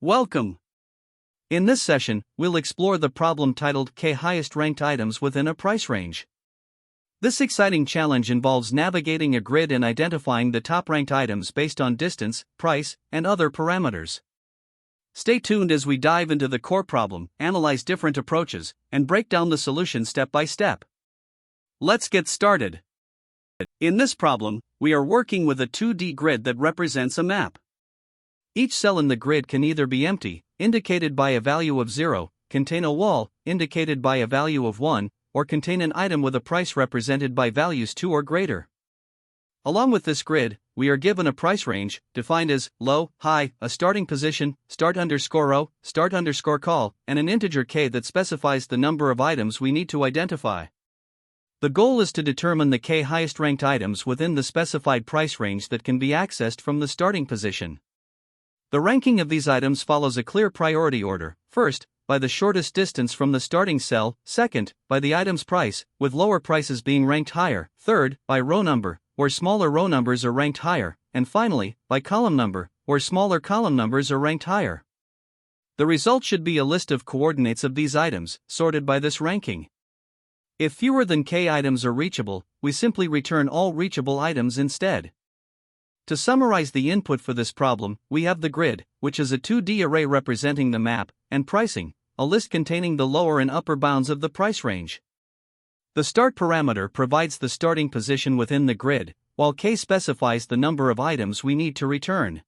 Welcome! In this session, we'll explore the problem titled K highest ranked items within a price range. This exciting challenge involves navigating a grid and identifying the top ranked items based on distance, price, and other parameters. Stay tuned as we dive into the core problem, analyze different approaches, and break down the solution step by step. Let's get started. In this problem, we are working with a 2D grid that represents a map. Each cell in the grid can either be empty, indicated by a value of 0, contain a wall, indicated by a value of 1, or contain an item with a price represented by values 2 or greater. Along with this grid, we are given a price range, defined as low, high, a starting position, start_row, start_call, and an integer k that specifies the number of items we need to identify. The goal is to determine the k highest ranked items within the specified price range that can be accessed from the starting position. The ranking of these items follows a clear priority order: first, by the shortest distance from the starting cell; second, by the item's price, with lower prices being ranked higher; third, by row number, where smaller row numbers are ranked higher; and finally, by column number, where smaller column numbers are ranked higher. The result should be a list of coordinates of these items, sorted by this ranking. If fewer than k items are reachable, we simply return all reachable items instead. To summarize the input for this problem, we have the grid, which is a 2D array representing the map, and pricing, a list containing the lower and upper bounds of the price range. The start parameter provides the starting position within the grid, while k specifies the number of items we need to return.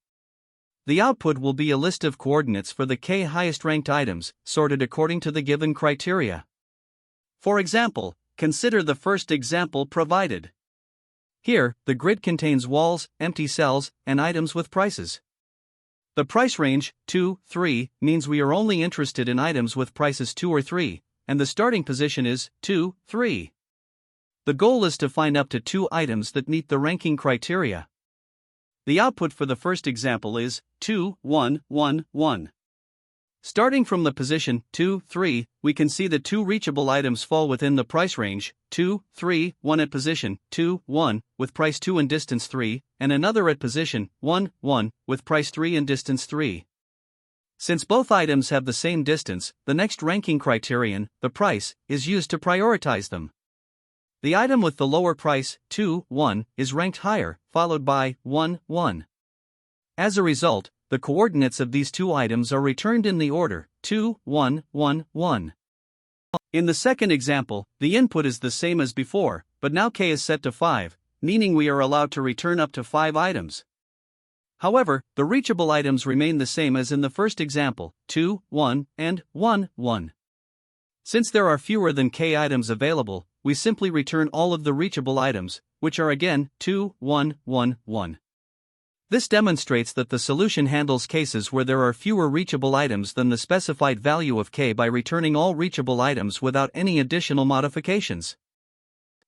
The output will be a list of coordinates for the k highest ranked items, sorted according to the given criteria. For example, consider the first example provided. Here, the grid contains walls, empty cells, and items with prices. The price range, 2, 3, means we are only interested in items with prices 2 or 3, and the starting position is 2, 3. The goal is to find up to 2 items that meet the ranking criteria. The output for the first example is 2, 1, 1, 1. Starting from the position 2, 3, we can see that 2 reachable items fall within the price range: 2, 3, 1 at position 2, 1, with price 2 and distance 3, and another at position 1, 1, with price 3 and distance 3. Since both items have the same distance, the next ranking criterion, the price, is used to prioritize them. The item with the lower price, 2, 1, is ranked higher, followed by 1, 1. As a result, the coordinates of these 2 items are returned in the order 2, 1, 1, 1. In the second example, the input is the same as before, but now k is set to 5, meaning we are allowed to return up to 5 items. However, the reachable items remain the same as in the first example: 2, 1, and 1, 1. Since there are fewer than k items available, we simply return all of the reachable items, which are again 2, 1, 1, 1. This demonstrates that the solution handles cases where there are fewer reachable items than the specified value of k by returning all reachable items without any additional modifications.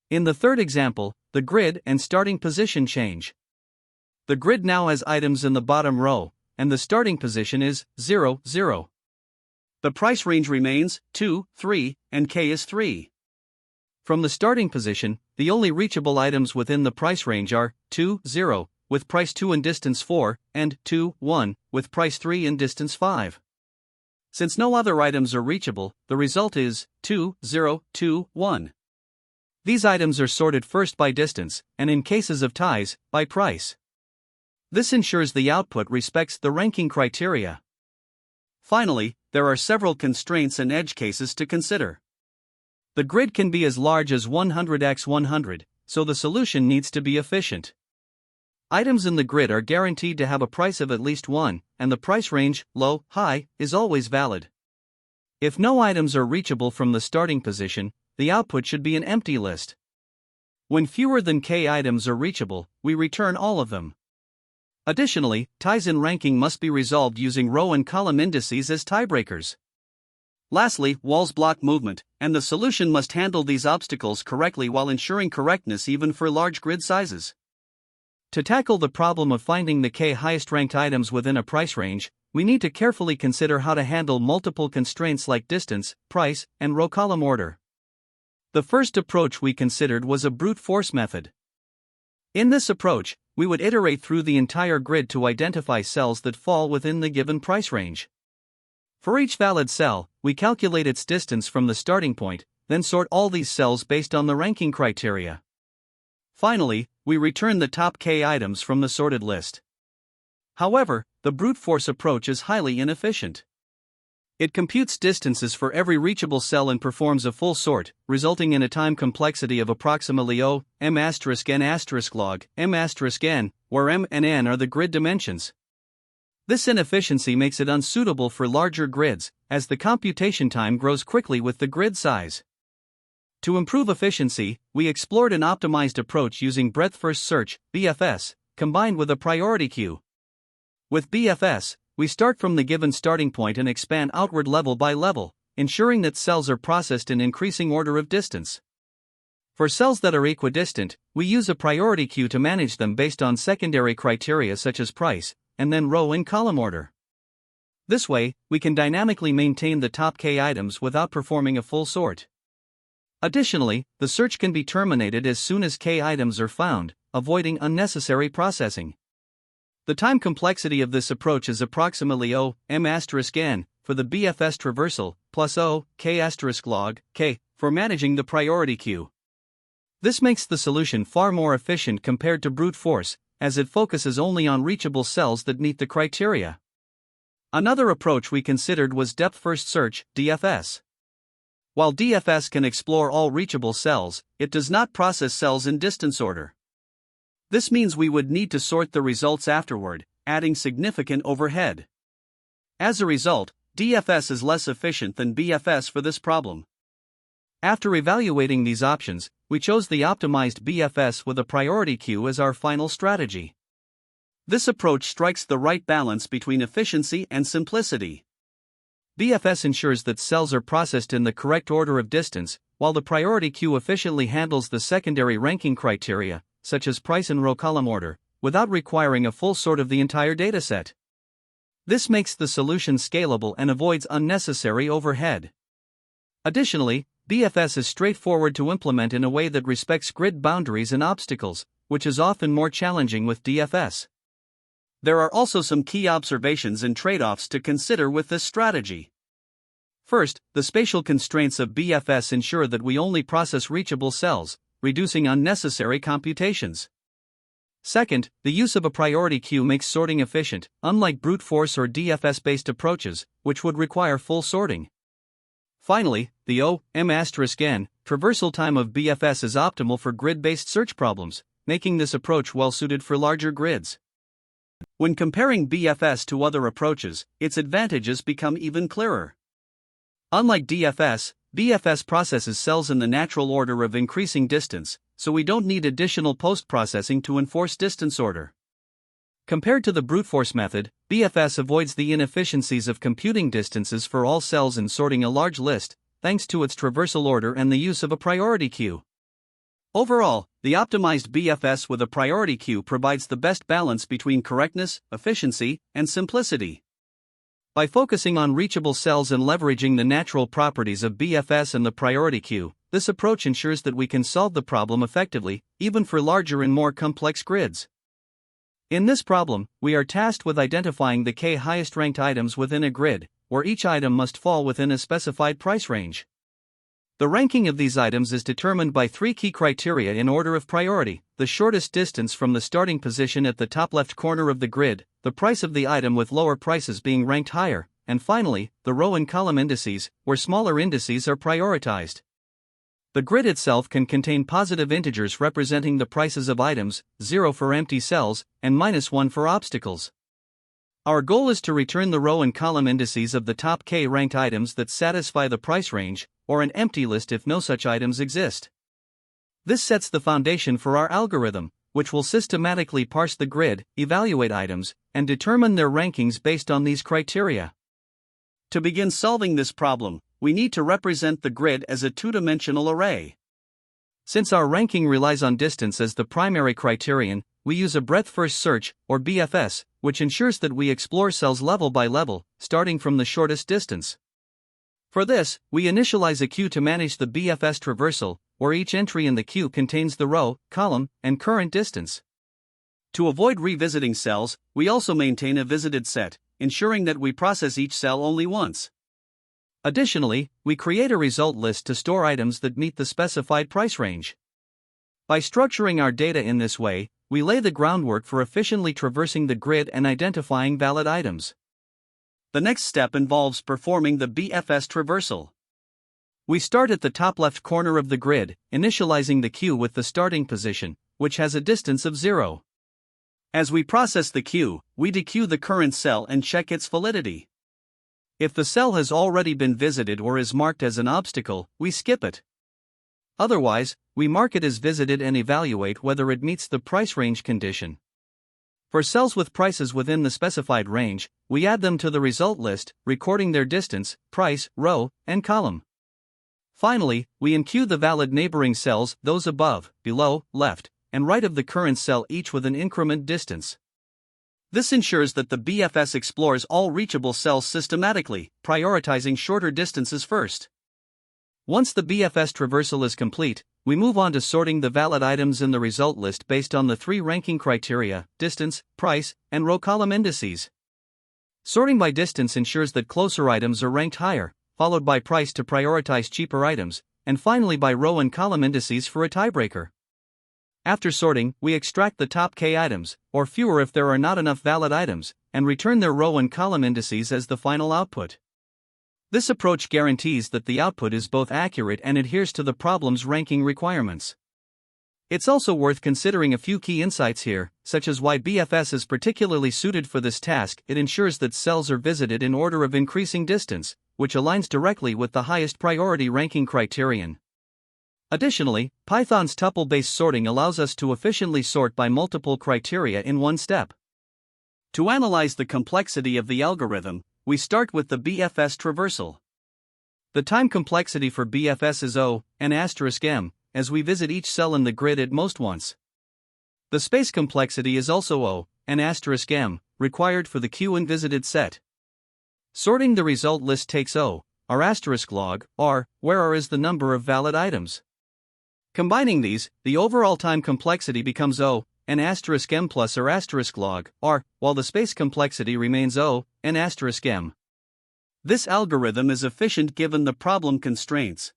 In the third example, the grid and starting position change. The grid now has items in the bottom row, and the starting position is 0, 0. The price range remains 2, 3, and k is 3. From the starting position, the only reachable items within the price range are 2, 0, with price 2 and distance 4, and 2, 1, with price 3 and distance 5. Since no other items are reachable, the result is 2, 0, 2, 1. These items are sorted first by distance, and in cases of ties, by price. This ensures the output respects the ranking criteria. Finally, there are several constraints and edge cases to consider. The grid can be as large as 100x100, so the solution needs to be efficient. Items in the grid are guaranteed to have a price of at least 1, and the price range, low, high, is always valid. If no items are reachable from the starting position, the output should be an empty list. When fewer than k items are reachable, we return all of them. Additionally, ties in ranking must be resolved using row and column indices as tiebreakers. Lastly, walls block movement, and the solution must handle these obstacles correctly while ensuring correctness even for large grid sizes. To tackle the problem of finding the k highest ranked items within a price range, we need to carefully consider how to handle multiple constraints like distance, price, and row column order. The first approach we considered was a brute force method. In this approach, we would iterate through the entire grid to identify cells that fall within the given price range. For each valid cell, we calculate its distance from the starting point, then sort all these cells based on the ranking criteria. Finally, we return the top k items from the sorted list. However, the brute force approach is highly inefficient. It computes distances for every reachable cell and performs a full sort, resulting in a time complexity of approximately O, m*n*log, m*n, where m and n are the grid dimensions. This inefficiency makes it unsuitable for larger grids, as the computation time grows quickly with the grid size. To improve efficiency, we explored an optimized approach using breadth-first search, BFS, combined with a priority queue. With BFS, we start from the given starting point and expand outward level by level, ensuring that cells are processed in increasing order of distance. For cells that are equidistant, we use a priority queue to manage them based on secondary criteria such as price, and then row and column order. This way, we can dynamically maintain the top k items without performing a full sort. Additionally, the search can be terminated as soon as k items are found, avoiding unnecessary processing. The time complexity of this approach is approximately O, m*n for the BFS traversal, plus O, k*log, k, for managing the priority queue. This makes the solution far more efficient compared to brute force, as it focuses only on reachable cells that meet the criteria. Another approach we considered was depth-first search, DFS. While DFS can explore all reachable cells, it does not process cells in distance order. This means we would need to sort the results afterward, adding significant overhead. As a result, DFS is less efficient than BFS for this problem. After evaluating these options, we chose the optimized BFS with a priority queue as our final strategy. This approach strikes the right balance between efficiency and simplicity. BFS ensures that cells are processed in the correct order of distance, while the priority queue efficiently handles the secondary ranking criteria, such as price and row column order, without requiring a full sort of the entire dataset. This makes the solution scalable and avoids unnecessary overhead. Additionally, BFS is straightforward to implement in a way that respects grid boundaries and obstacles, which is often more challenging with DFS. There are also some key observations and trade-offs to consider with this strategy. First, the spatial constraints of BFS ensure that we only process reachable cells, reducing unnecessary computations. Second, the use of a priority queue makes sorting efficient, unlike brute force or DFS-based approaches, which would require full sorting. Finally, the O, m*n, traversal time of BFS is optimal for grid-based search problems, making this approach well-suited for larger grids. When comparing BFS to other approaches, its advantages become even clearer. Unlike DFS, BFS processes cells in the natural order of increasing distance, so we don't need additional post-processing to enforce distance order. Compared to the brute force method, BFS avoids the inefficiencies of computing distances for all cells and sorting a large list, thanks to its traversal order and the use of a priority queue. Overall, the optimized BFS with a priority queue provides the best balance between correctness, efficiency, and simplicity. By focusing on reachable cells and leveraging the natural properties of BFS and the priority queue, this approach ensures that we can solve the problem effectively, even for larger and more complex grids. In this problem, we are tasked with identifying the k highest ranked items within a grid, where each item must fall within a specified price range. The ranking of these items is determined by three key criteria in order of priority: the shortest distance from the starting position at the top left corner of the grid, the price of the item with lower prices being ranked higher, and finally, the row and column indices, where smaller indices are prioritized. The grid itself can contain positive integers representing the prices of items, 0 for empty cells, and -1 for obstacles. Our goal is to return the row and column indices of the top k ranked items that satisfy the price range, or an empty list if no such items exist. This sets the foundation for our algorithm, which will systematically parse the grid, evaluate items, and determine their rankings based on these criteria. To begin solving this problem, we need to represent the grid as a two-dimensional array. Since our ranking relies on distance as the primary criterion, we use a breadth-first search, or BFS, which ensures that we explore cells level by level, starting from the shortest distance. For this, we initialize a queue to manage the BFS traversal, where each entry in the queue contains the row, column, and current distance. To avoid revisiting cells, we also maintain a visited set, ensuring that we process each cell only once. Additionally, we create a result list to store items that meet the specified price range. By structuring our data in this way, we lay the groundwork for efficiently traversing the grid and identifying valid items. The next step involves performing the BFS traversal. We start at the top left corner of the grid, initializing the queue with the starting position, which has a distance of 0. As we process the queue, we dequeue the current cell and check its validity. If the cell has already been visited or is marked as an obstacle, we skip it. Otherwise, we mark it as visited and evaluate whether it meets the price range condition. For cells with prices within the specified range, we add them to the result list, recording their distance, price, row, and column. Finally, we enqueue the valid neighboring cells, those above, below, left, and right of the current cell, each with an increment distance. This ensures that the BFS explores all reachable cells systematically, prioritizing shorter distances first. Once the BFS traversal is complete, we move on to sorting the valid items in the result list based on the 3 ranking criteria: distance, price, and row column indices. Sorting by distance ensures that closer items are ranked higher, followed by price to prioritize cheaper items, and finally by row and column indices for a tiebreaker. After sorting, we extract the top K items, or fewer if there are not enough valid items, and return their row and column indices as the final output. This approach guarantees that the output is both accurate and adheres to the problem's ranking requirements. It's also worth considering a few key insights here, such as why BFS is particularly suited for this task. It ensures that cells are visited in order of increasing distance, which aligns directly with the highest priority ranking criterion. Additionally, Python's tuple-based sorting allows us to efficiently sort by multiple criteria in one step. To analyze the complexity of the algorithm, we start with the BFS traversal. The time complexity for BFS is O, n*m, as we visit each cell in the grid at most once. The space complexity is also O, n*m, required for the queue and visited set. Sorting the result list takes O, r*log, r, where r is the number of valid items. Combining these, the overall time complexity becomes O, n*m plus r*log, r, while the space complexity remains O, n*m. This algorithm is efficient given the problem constraints.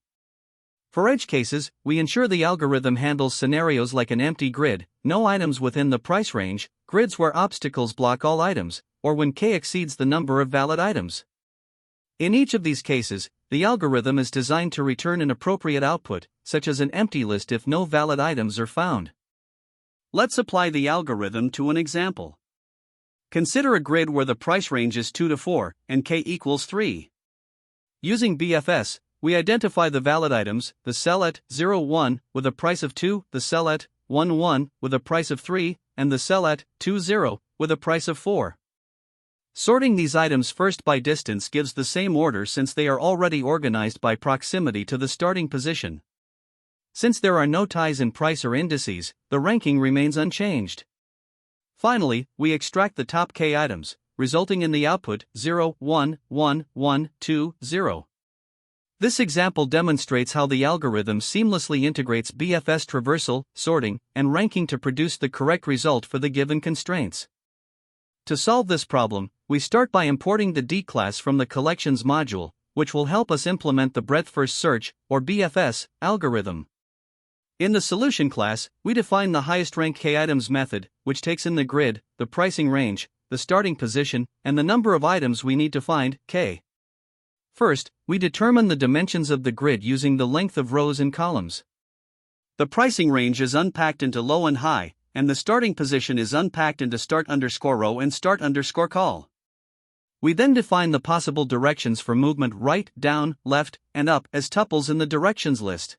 For edge cases, we ensure the algorithm handles scenarios like an empty grid, no items within the price range, grids where obstacles block all items, or when K exceeds the number of valid items. In each of these cases, the algorithm is designed to return an appropriate output, such as an empty list if no valid items are found. Let's apply the algorithm to an example. Consider a grid where the price range is 2 to 4, and K equals 3. Using BFS, we identify the valid items: the cell at 0, 1, with a price of 2, the cell at 1, 1, with a price of 3, and the cell at 2, 0, with a price of 4. Sorting these items first by distance gives the same order since they are already organized by proximity to the starting position. Since there are no ties in price or indices, the ranking remains unchanged. Finally, we extract the top K items, resulting in the output 0, 1, 1, 1, 2, 0. This example demonstrates how the algorithm seamlessly integrates BFS traversal, sorting, and ranking to produce the correct result for the given constraints. To solve this problem, we start by importing the D class from the collections module, which will help us implement the breadth-first search, or BFS, algorithm. In the solution class, we define the highest rank K items method, which takes in the grid, the pricing range, the starting position, and the number of items we need to find, K. First, we determine the dimensions of the grid using the length of rows and columns. The pricing range is unpacked into low and high, and the starting position is unpacked into start_row and start_col. We then define the possible directions for movement right, down, left, and up as tuples in the directions list.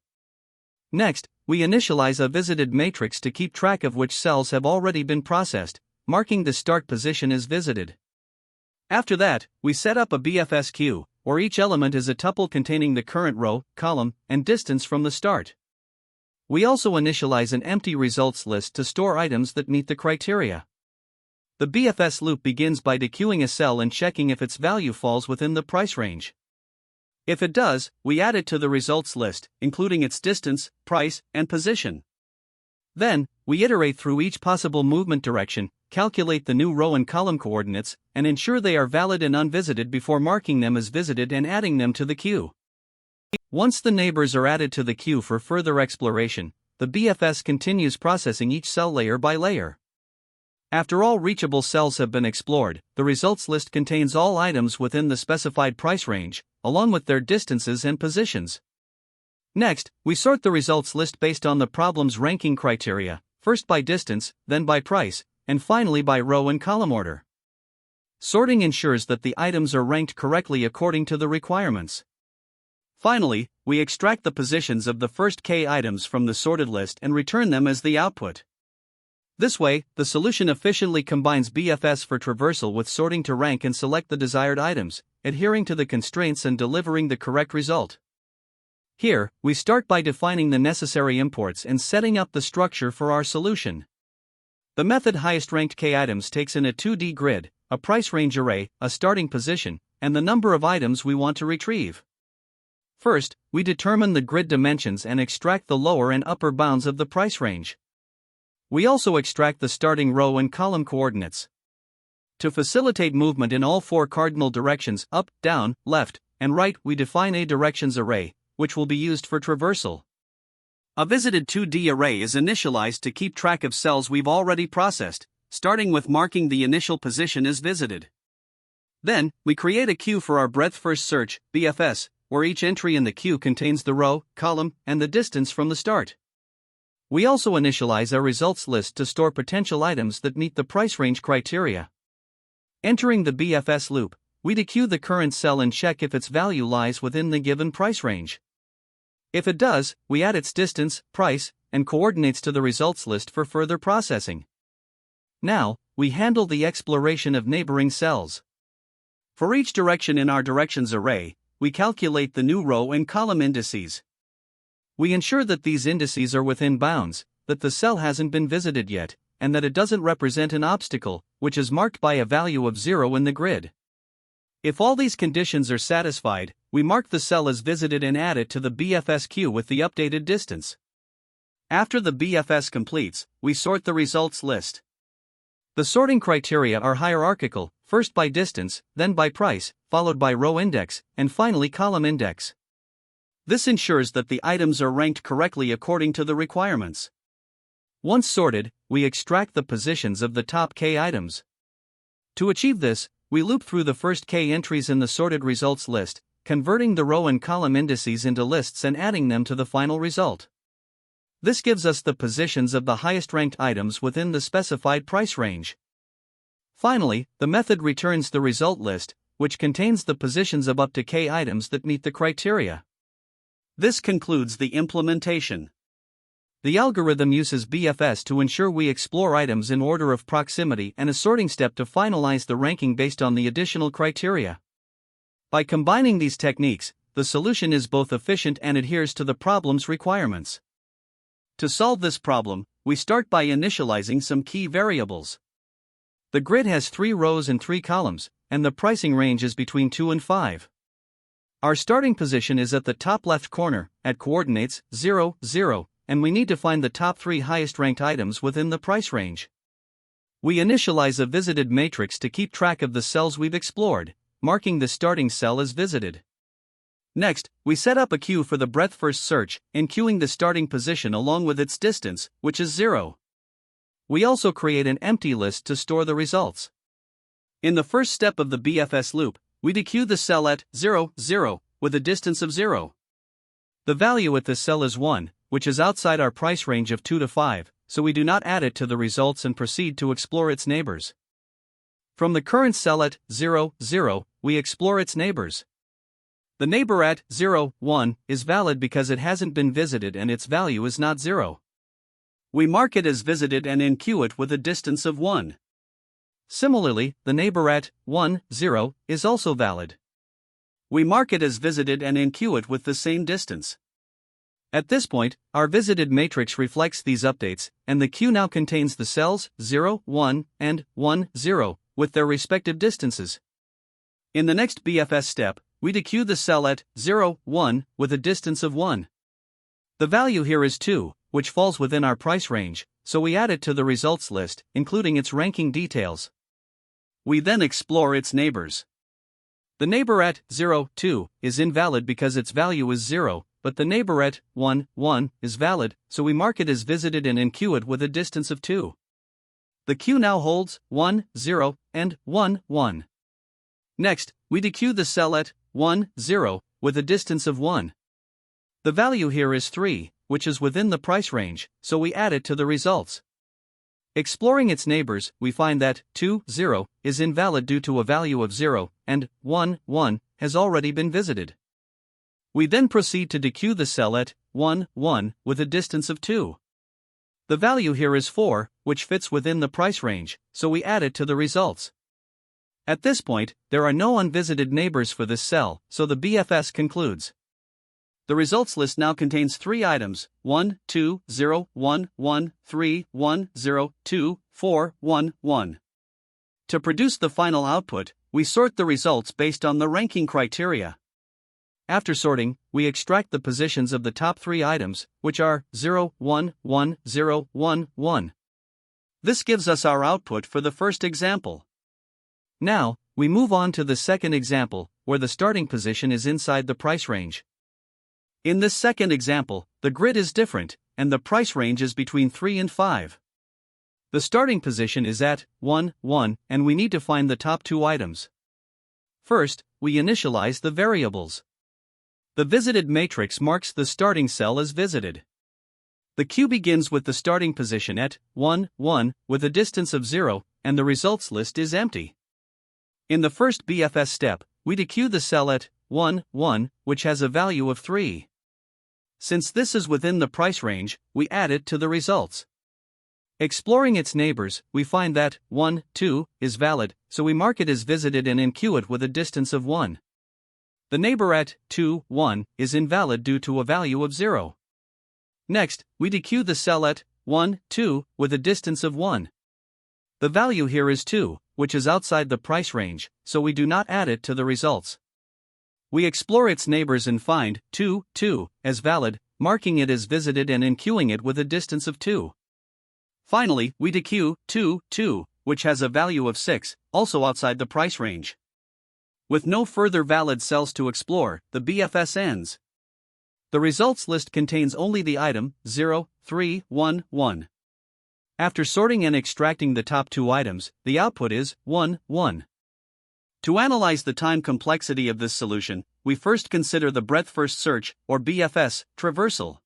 Next, we initialize a visited matrix to keep track of which cells have already been processed, marking the start position as visited. After that, we set up a BFS queue, where each element is a tuple containing the current row, column, and distance from the start. We also initialize an empty results list to store items that meet the criteria. The BFS loop begins by dequeuing a cell and checking if its value falls within the price range. If it does, we add it to the results list, including its distance, price, and position. Then, we iterate through each possible movement direction, calculate the new row and column coordinates, and ensure they are valid and unvisited before marking them as visited and adding them to the queue. Once the neighbors are added to the queue for further exploration, the BFS continues processing each cell layer by layer. After all reachable cells have been explored, the results list contains all items within the specified price range, along with their distances and positions. Next, we sort the results list based on the problem's ranking criteria, first by distance, then by price, and finally by row and column order. Sorting ensures that the items are ranked correctly according to the requirements. Finally, we extract the positions of the first k items from the sorted list and return them as the output. This way, the solution efficiently combines BFS for traversal with sorting to rank and select the desired items, adhering to the constraints and delivering the correct result. Here, we start by defining the necessary imports and setting up the structure for our solution. The method highest-ranked k items takes in a 2D grid, a price range array, a starting position, and the number of items we want to retrieve. First, we determine the grid dimensions and extract the lower and upper bounds of the price range. We also extract the starting row and column coordinates. To facilitate movement in all four cardinal directions up, down, left, and right, we define a directions array, which will be used for traversal. A visited 2D array is initialized to keep track of cells we've already processed, starting with marking the initial position as visited. Then, we create a queue for our breadth-first search, BFS, where each entry in the queue contains the row, column, and the distance from the start. We also initialize our results list to store potential items that meet the price range criteria. Entering the BFS loop, we dequeue the current cell and check if its value lies within the given price range. If it does, we add its distance, price, and coordinates to the results list for further processing. Now, we handle the exploration of neighboring cells. For each direction in our directions array, we calculate the new row and column indices. We ensure that these indices are within bounds, that the cell hasn't been visited yet, and that it doesn't represent an obstacle, which is marked by a value of 0 in the grid. If all these conditions are satisfied, we mark the cell as visited and add it to the BFS queue with the updated distance. After the BFS completes, we sort the results list. The sorting criteria are hierarchical, first by distance, then by price, followed by row index, and finally column index. This ensures that the items are ranked correctly according to the requirements. Once sorted, we extract the positions of the top k items. To achieve this, we loop through the first k entries in the sorted results list, converting the row and column indices into lists and adding them to the final result. This gives us the positions of the highest-ranked items within the specified price range. Finally, the method returns the result list, which contains the positions of up to k items that meet the criteria. This concludes the implementation. The algorithm uses BFS to ensure we explore items in order of proximity and a sorting step to finalize the ranking based on the additional criteria. By combining these techniques, the solution is both efficient and adheres to the problem's requirements. To solve this problem, we start by initializing some key variables. The grid has 3 rows and 3 columns, and the pricing range is between 2 and 5. Our starting position is at the top left corner, at coordinates 0, 0, and we need to find the top 3 highest-ranked items within the price range. We initialize a visited matrix to keep track of the cells we've explored, marking the starting cell as visited. Next, we set up a queue for the breadth-first search, enqueuing the starting position along with its distance, which is 0. We also create an empty list to store the results. In the first step of the BFS loop, we dequeue the cell at 0, 0, with a distance of 0. The value at this cell is 1, which is outside our price range of 2 to 5, so we do not add it to the results and proceed to explore its neighbors. From the current cell at 0, 0, we explore its neighbors. The neighbor at 0, 1 is valid because it hasn't been visited and its value is not 0. We mark it as visited and enqueue it with a distance of 1. Similarly, the neighbor at 1, 0 is also valid. We mark it as visited and enqueue it with the same distance. At this point, our visited matrix reflects these updates, and the queue now contains the cells 0, 1, and 1, 0, with their respective distances. In the next BFS step, we dequeue the cell at 0, 1 with a distance of 1. The value here is 2, which falls within our price range, so we add it to the results list, including its ranking details. We then explore its neighbors. The neighbor at 0, 2 is invalid because its value is 0, but the neighbor at 1, 1 is valid, so we mark it as visited and enqueue it with a distance of 2. The queue now holds 1, 0, and 1, 1. Next, we dequeue the cell at 1, 0 with a distance of 1. The value here is 3, which is within the price range, so we add it to the results. Exploring its neighbors, we find that 2, 0 is invalid due to a value of 0, and 1, 1 has already been visited. We then proceed to dequeue the cell at 1, 1 with a distance of 2. The value here is 4, which fits within the price range, so we add it to the results. At this point, there are no unvisited neighbors for this cell, so the BFS concludes. The results list now contains 3 items, 1, 2, 0, 1, 1, 3, 1, 0, 2, 4, 1, 1. To produce the final output, we sort the results based on the ranking criteria. After sorting, we extract the positions of the top 3 items, which are 0, 1, 1, 0, 1, 1. This gives us our output for the first example. Now, we move on to the second example, where the starting position is inside the price range. In this second example, the grid is different, and the price range is between 3 and 5. The starting position is at 1, 1, and we need to find the top 2 items. First, we initialize the variables. The visited matrix marks the starting cell as visited. The queue begins with the starting position at 1, 1, with a distance of 0, and the results list is empty. In the first BFS step, we dequeue the cell at 1, 1, which has a value of 3. Since this is within the price range, we add it to the results. Exploring its neighbors, we find that 1, 2 is valid, so we mark it as visited and enqueue it with a distance of 1. The neighbor at 2, 1 is invalid due to a value of 0. Next, we dequeue the cell at 1, 2 with a distance of 1. The value here is 2, which is outside the price range, so we do not add it to the results. We explore its neighbors and find 2, 2 as valid, marking it as visited and enqueuing it with a distance of 2. Finally, we dequeue 2, 2, which has a value of 6, also outside the price range. With no further valid cells to explore, the BFS ends. The results list contains only the item 0, 3, 1, 1. After sorting and extracting the top 2 items, the output is 1, 1. To analyze the time complexity of this solution, we first consider the breadth-first search, or BFS, traversal.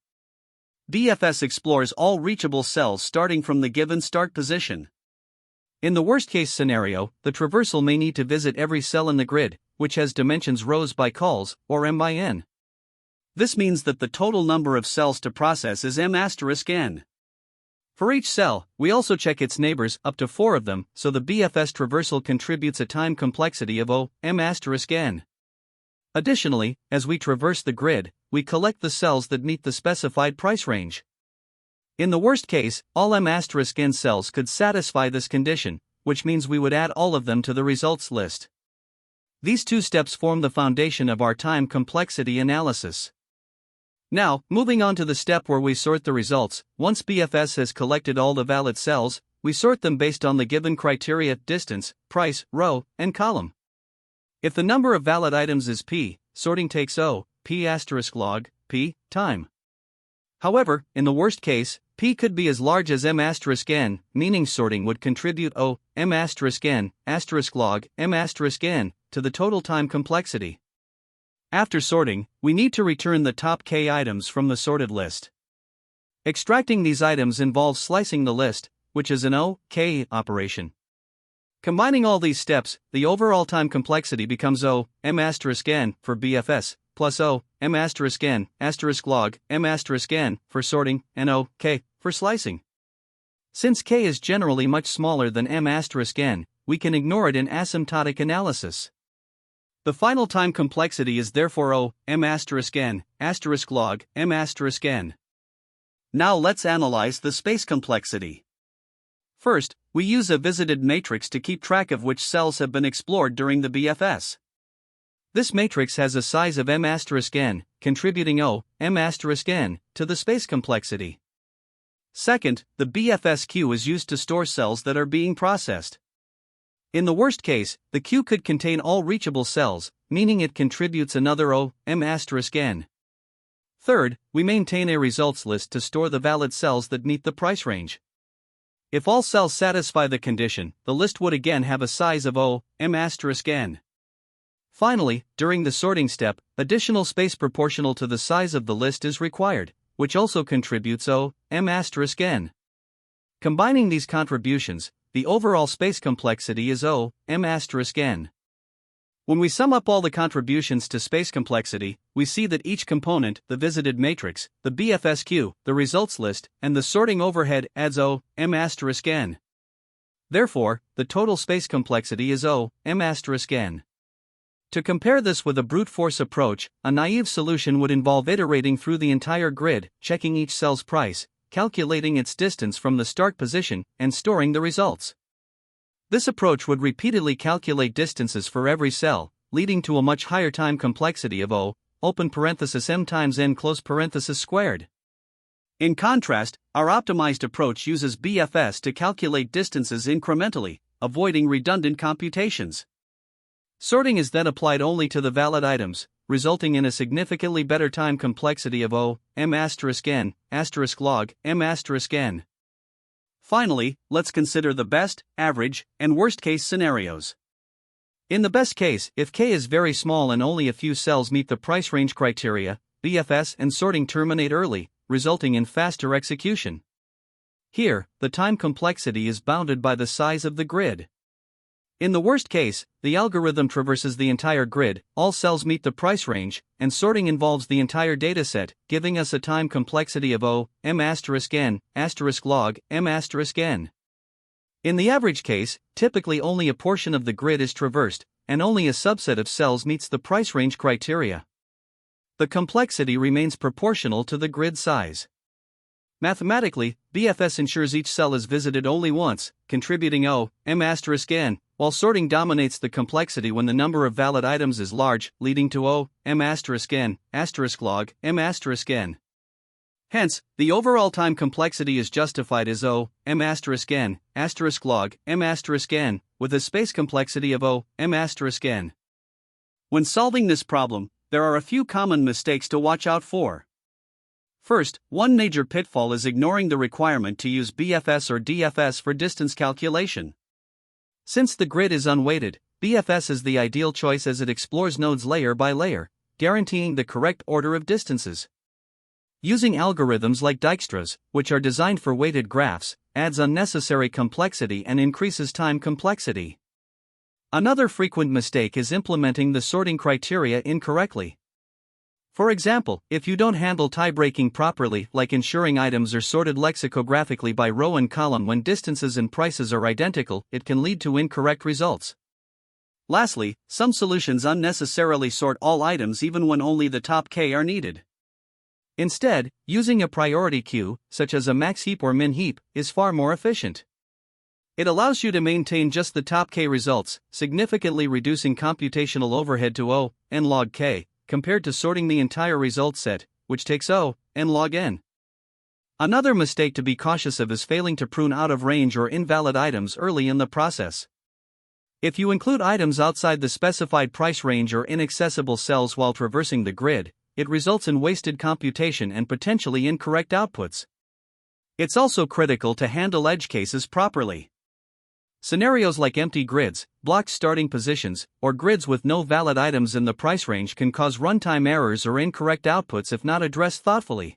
BFS explores all reachable cells starting from the given start position. In the worst-case scenario, the traversal may need to visit every cell in the grid, which has dimensions rows by calls, or m by n. This means that the total number of cells to process is m*n. For each cell, we also check its neighbors, up to 4 of them, so the BFS traversal contributes a time complexity of m*n. Additionally, as we traverse the grid, we collect the cells that meet the specified price range. In the worst case, all m*n cells could satisfy this condition, which means we would add all of them to the results list. These 2 steps form the foundation of our time complexity analysis. Now, moving on to the step where we sort the results. Once BFS has collected all the valid cells, we sort them based on the given criteria: distance, price, row, and column. If the number of valid items is p, sorting takes p*log, p, time. However, in the worst case, p could be as large as m*n, meaning sorting would contribute m*n*log m*n to the total time complexity. After sorting, we need to return the top k items from the sorted list. Extracting these items involves slicing the list, which is an O-K operation. Combining all these steps, the overall time complexity becomes m*n for BFS, plus m*n*log m*n for sorting, and O-K for slicing. Since k is generally much smaller than m*n, we can ignore it in asymptotic analysis. The final time complexity is therefore m*n*log m*n. Now let's analyze the space complexity. First, we use a visited matrix to keep track of which cells have been explored during the BFS. This matrix has a size of m*n, contributing m*n to the space complexity. Second, the BFS queue is used to store cells that are being processed. In the worst case, the queue could contain all reachable cells, meaning it contributes another O(m*(n). Third, we maintain a results list to store the valid cells that meet the price range. If all cells satisfy the condition, the list would again have a size of O(m*(n). Finally, during the sorting step, additional space proportional to the size of the list is required, which also contributes O(m*(n). Combining these contributions, the overall space complexity is O(m*(n). When we sum up all the contributions to space complexity, we see that each component, the visited matrix, the BFS queue, the results list, and the sorting overhead adds O(m*(n). Therefore, the total space complexity is O(m*(n). To compare this with a brute force approach, a naive solution would involve iterating through the entire grid, checking each cell's price, calculating its distance from the start position, and storing the results. This approach would repeatedly calculate distances for every cell, leading to a much higher time complexity of (m times n squared). In contrast, our optimized approach uses BFS to calculate distances incrementally, avoiding redundant computations. Sorting is then applied only to the valid items, resulting in a significantly better time complexity of (m*(n) log (m*(n). Finally, let's consider the best, average, and worst-case scenarios. In the best case, if k is very small and only a few cells meet the price range criteria, BFS and sorting terminate early, resulting in faster execution. Here, the time complexity is bounded by the size of the grid. In the worst case, the algorithm traverses the entire grid, all cells meet the price range, and sorting involves the entire dataset, giving us a time complexity of (m*(n) log (m*(n). In the average case, typically only a portion of the grid is traversed, and only a subset of cells meets the price range criteria. The complexity remains proportional to the grid size. Mathematically, BFS ensures each cell is visited only once, contributing (m*(n), while sorting dominates the complexity when the number of valid items is large, leading to (m*(n) log (m*(n). Hence, the overall time complexity is justified as (m*(n) log (m*(n), with a space complexity of (m*(n). When solving this problem, there are a few common mistakes to watch out for. First, one major pitfall is ignoring the requirement to use BFS or DFS for distance calculation. Since the grid is unweighted, BFS is the ideal choice as it explores nodes layer by layer, guaranteeing the correct order of distances. Using algorithms like Dijkstra's, which are designed for weighted graphs, adds unnecessary complexity and increases time complexity. Another frequent mistake is implementing the sorting criteria incorrectly. For example, if you don't handle tie-breaking properly, like ensuring items are sorted lexicographically by row and column when distances and prices are identical, it can lead to incorrect results. Lastly, some solutions unnecessarily sort all items even when only the top k are needed. Instead, using a priority queue, such as a max heap or min heap, is far more efficient. It allows you to maintain just the top k results, significantly reducing computational overhead to (n log k), compared to sorting the entire result set, which takes (n log n). Another mistake to be cautious of is failing to prune out of range or invalid items early in the process. If you include items outside the specified price range or inaccessible cells while traversing the grid, it results in wasted computation and potentially incorrect outputs. It's also critical to handle edge cases properly. Scenarios like empty grids, blocked starting positions, or grids with no valid items in the price range can cause runtime errors or incorrect outputs if not addressed thoughtfully.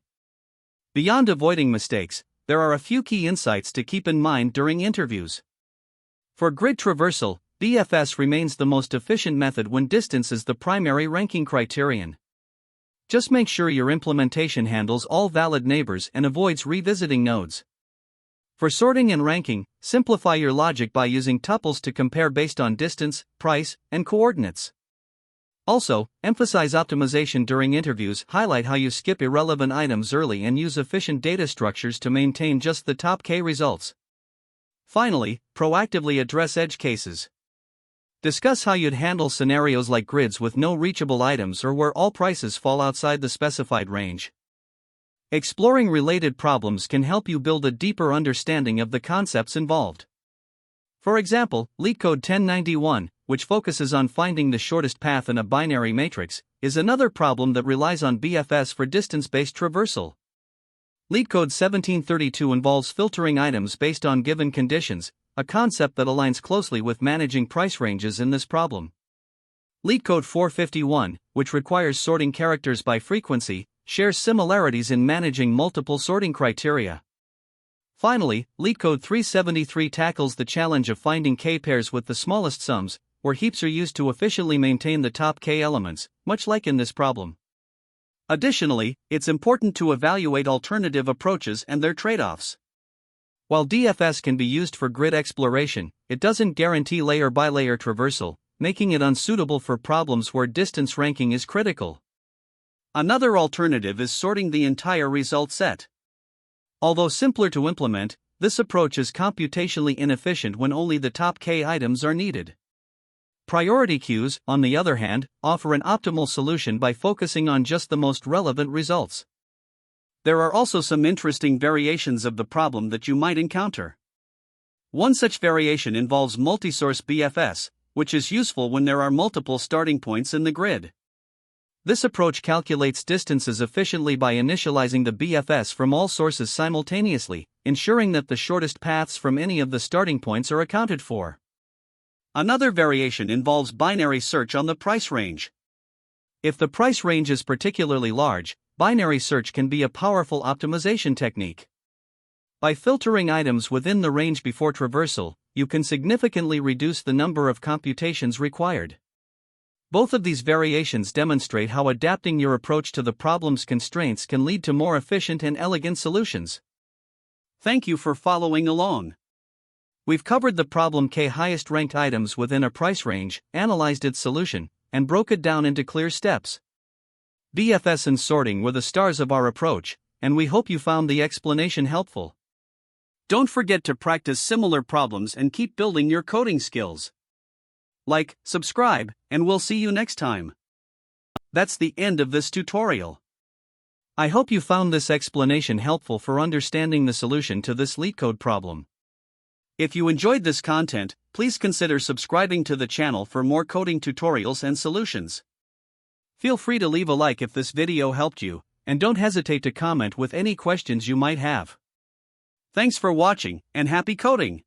Beyond avoiding mistakes, there are a few key insights to keep in mind during interviews. For grid traversal, BFS remains the most efficient method when distance is the primary ranking criterion. Just make sure your implementation handles all valid neighbors and avoids revisiting nodes. For sorting and ranking, simplify your logic by using tuples to compare based on distance, price, and coordinates. Also, emphasize optimization during interviews, highlight how you skip irrelevant items early and use efficient data structures to maintain just the top K results. Finally, proactively address edge cases. Discuss how you'd handle scenarios like grids with no reachable items or where all prices fall outside the specified range. Exploring related problems can help you build a deeper understanding of the concepts involved. For example, LeetCode 1091, which focuses on finding the shortest path in a binary matrix, is another problem that relies on BFS for distance-based traversal. LeetCode 1732 involves filtering items based on given conditions, a concept that aligns closely with managing price ranges in this problem. LeetCode 451, which requires sorting characters by frequency, shares similarities in managing multiple sorting criteria. Finally, LeetCode 373 tackles the challenge of finding k-pairs with the smallest sums, where heaps are used to efficiently maintain the top k elements, much like in this problem. Additionally, it's important to evaluate alternative approaches and their trade-offs. While DFS can be used for grid exploration, it doesn't guarantee layer-by-layer traversal, making it unsuitable for problems where distance ranking is critical. Another alternative is sorting the entire result set. Although simpler to implement, this approach is computationally inefficient when only the top k items are needed. Priority queues, on the other hand, offer an optimal solution by focusing on just the most relevant results. There are also some interesting variations of the problem that you might encounter. One such variation involves multi-source BFS, which is useful when there are multiple starting points in the grid. This approach calculates distances efficiently by initializing the BFS from all sources simultaneously, ensuring that the shortest paths from any of the starting points are accounted for. Another variation involves binary search on the price range. If the price range is particularly large, binary search can be a powerful optimization technique. By filtering items within the range before traversal, you can significantly reduce the number of computations required. Both of these variations demonstrate how adapting your approach to the problem's constraints can lead to more efficient and elegant solutions. Thank you for following along. We've covered the problem K highest ranked items within a price range, analyzed its solution, and broke it down into clear steps. BFS and sorting were the stars of our approach, and we hope you found the explanation helpful. Don't forget to practice similar problems and keep building your coding skills. Like, subscribe, and we'll see you next time. That's the end of this tutorial. I hope you found this explanation helpful for understanding the solution to this LeetCode problem. If you enjoyed this content, please consider subscribing to the channel for more coding tutorials and solutions. Feel free to leave a like if this video helped you, and don't hesitate to comment with any questions you might have. Thanks for watching, and happy coding!